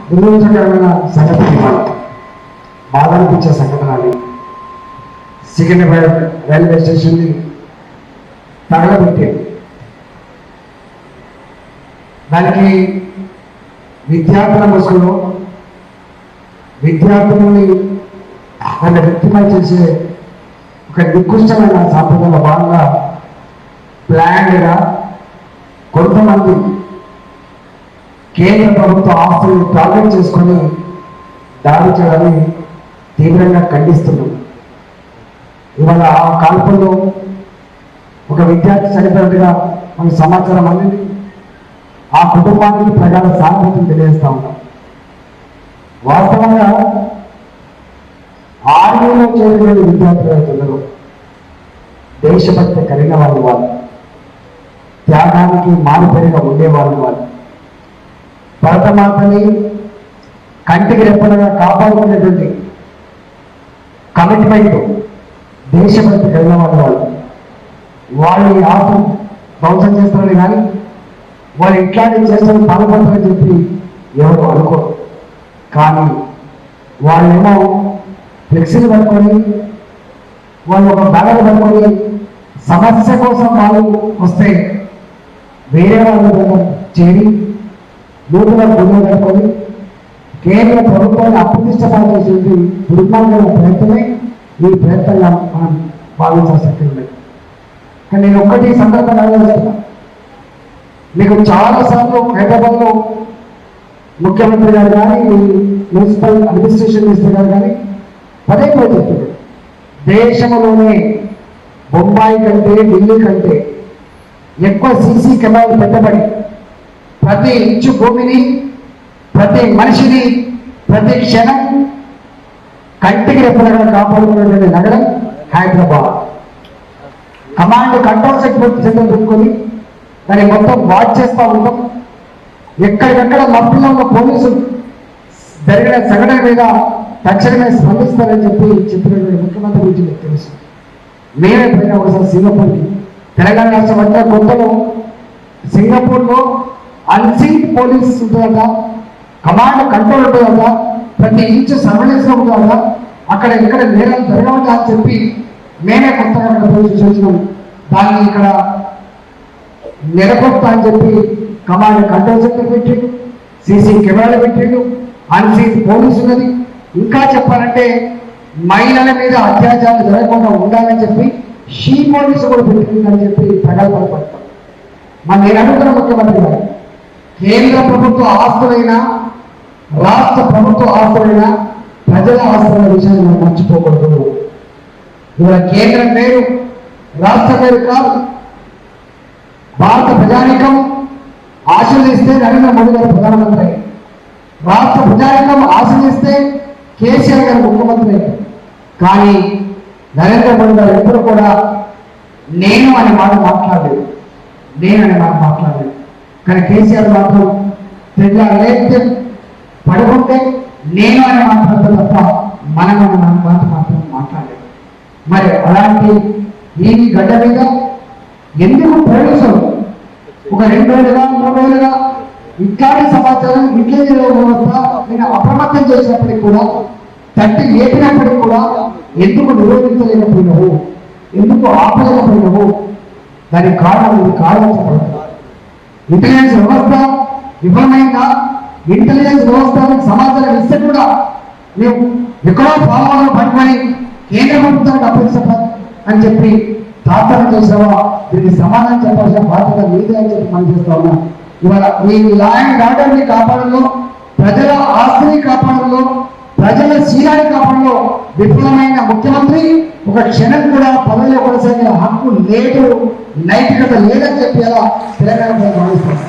దురదృష్టకరమైన సంఘటన, బాధ అనిపించే సంఘటన అది. సికింద్రాబాద్ రైల్వే స్టేషన్ని తగలబెట్టేది. దానికి విద్యార్థుల ముసుగులో విద్యార్థులని దాన్ని వ్యక్తిమై చేసే ఒక నికృష్టమైన సాంప్రదాయ భాగంగా ప్లాన్డ్గా కొంతమంది కేంద్ర ప్రభుత్వ ఆస్తులను టార్గెట్ చేసుకొని దాడి చేయాలని తీవ్రంగా ఖండిస్తున్నాం. ఇవాళ ఆ కాల్పుల్లో ఒక విద్యార్థి చనిపోయినట్టుగా మనకు సమాచారం అందింది. ఆ కుటుంబానికి ప్రజల సానుభూతిని తెలియజేస్తా ఉన్నాం. వాస్తవంగా ఆర్మీలో చేరిన విద్యార్థులు అవుతున్నారు, దేశభక్తి కలిగిన వాళ్ళు, త్యాగానికి మారుపేరుగా ఉండేవాళ్ళు, భరతమాతని కంటికి రెప్పలుగా కాపాడుకునేటువంటి కమిట్మెంట్ దేశభక్తి కలిగిన వాళ్ళు ఈ ఆత్మ ధ్వంసం చేస్తారని కానీ వాళ్ళు ఇట్లాంటి చేస్తారని పాల్పడతారని చెప్పి ఎవరు అనుకోరు. కానీ వాళ్ళేమో ఫ్లెక్సీలు పట్టుకొని వాళ్ళు ఒక బ్యానర్ పట్టుకొని సమస్య కోసం వాళ్ళు వస్తే వేరే వాళ్ళు చేరి నూతన గుండె కట్టుకొని కేంద్ర ప్రభుత్వాన్ని అప్రతిష్టపాలు చేసేది దుర్మార్గమైన ప్రయత్నమే ఈ ప్రయత్నంగా మనం భావించాల్సి ఉంది. కానీ నేను ఒక్కటి సందర్భంగా ఆలోచిస్తున్నా, మీకు చాలాసార్లు హైదరాబాద్లో ముఖ్యమంత్రి గారు కానీ మున్సిపల్ అడ్మినిస్ట్రేషన్ మినిస్టర్ గారు కానీ పదే పదే చెప్తున్నారు, దేశంలోనే బొంబాయి కంటే ఢిల్లీ కంటే ఎక్కువ సీసీ కెమెరాలు పెట్టబడి ప్రతి ఇంచు భూమిని, ప్రతి మనిషిని, ప్రతి క్షణం కంటికి రెప్పలుగా కాపాడుకునేటువంటి నగరం హైదరాబాద్. కమాండ్ కంట్రోల్ సెంటర్ పెట్టుకొని దాన్ని మొత్తం వాచ్ చేస్తూ ఉంటాం. ఎక్కడికక్కడ మఫ్టీలో పోలీసులు జరిగిన సంఘటన మీద తక్షణమే స్పందిస్తారని చెప్పినటువంటి ముఖ్యమంత్రి గురించి మీకు తెలుసు. మేమే పోయినా ఒకసారి సింగపూర్కి, తెలంగాణ రాష్ట్రం అంటే కొత్తలో సింగపూర్లో అన్సీన్ పోలీస్ ఉంటుందట, కమాండ్ కంట్రోల్ ఉంటుందట, ప్రతి ఇంచు సర్వేలెన్స్ ఉంటుందట, అక్కడ ఇక్కడ నేరాలు జరగవట అని చెప్పి మేమే కొత్తగా అక్కడ పోయి చూసినాం. దాన్ని ఇక్కడ నెలకొత్త అని చెప్పి కమాండ్ కంట్రోల్ సెంటర్ పెట్టిండు, సీసీ కెమెరాలు పెట్టిండు, అన్సీన్ పోలీసు ఉన్నది. ఇంకా చెప్పాలంటే మహిళల మీద అత్యాచారాలు జరగకుండా ఉండాలని చెప్పి షీ పోలీసు కూడా పెట్టిందని చెప్పి ప్రగల్భాలు పడతాం. మరి నేను అడుగుతున్న ముఖ్యమంత్రి గారు, కేంద్ర ప్రభుత్వ ఆస్తులైనా రాష్ట్ర ప్రభుత్వ ఆస్తులైనా ప్రజల ఆస్తుల విషయాన్ని మనం మర్చిపోకూడదు. ఇవాళ కేంద్రం పేరు రాష్ట్ర పేరు కాదు. భారత ప్రజానీకం ఆశీర్వదిస్తే నరేంద్ర మోడీ గారు ప్రధానమంత్రి, రాష్ట్ర ప్రజానీకం ఆశీర్వదిస్తే కేసీఆర్ గారు ముఖ్యమంత్రి. కానీ నరేంద్ర మోడీ గారు ఎప్పుడు కూడా నేను అనే మాట మాట్లాడలేదు, కానీ కేసీఆర్ మాత్రం తెల్ల లేస్తే పడుకుంటే నేను అని మాట్లాడతాను తప్ప మనం మాట మాత్రం మాట్లాడలేదు. మరి అలాంటి ఈ గడ్డ మీద ఎందుకు పోలీసులు ఒక 2 రోజులుగా 3 రోజులుగా ఇట్లాంటి సమాచారం ఇంటెలిజెన్స్ వ్యవస్థ నేను అప్రమత్తం చేసినప్పటికీ కూడా, తట్టి లేపినప్పటికీ కూడా ఎందుకు నిరోధించలేకపోయినావు, ఎందుకు ఆపలేకపోయినావు? దానికి కారణం ఇది కారణించబడుతుంది. ఇంటెలిజెన్స్ వ్యవస్థ విఫలమైందా? ఇంటెలిజెన్స్ వ్యవస్థ సమాచారం ఇస్తే కూడా మేము ఎక్కడో భావాలను పట్టుకొని కేంద్ర ప్రభుత్వానికి అప్పగించాలి అని చెప్పి తాత్సారం చేసావా? దీనికి సమాధానం చెప్పాల్సిన బాధ్యత మీదే అని చెప్పి మనం చేస్తా ఉన్నాం. ఇవాళ ఈ లా అండ్ ఆర్డర్ని కాపాడంలో, ప్రజల ఆస్తిని కాపాడంలో, ప్రజల శీలాన్ని కాపాడంలో విఫలమైన ముఖ్యమంత్రి ఒక క్షణం కూడా పదవిలో కొనసాగే హక్కు లేదు, నైతికత లేదని చెప్పి అలా తెలంగాణ భావిస్తాం.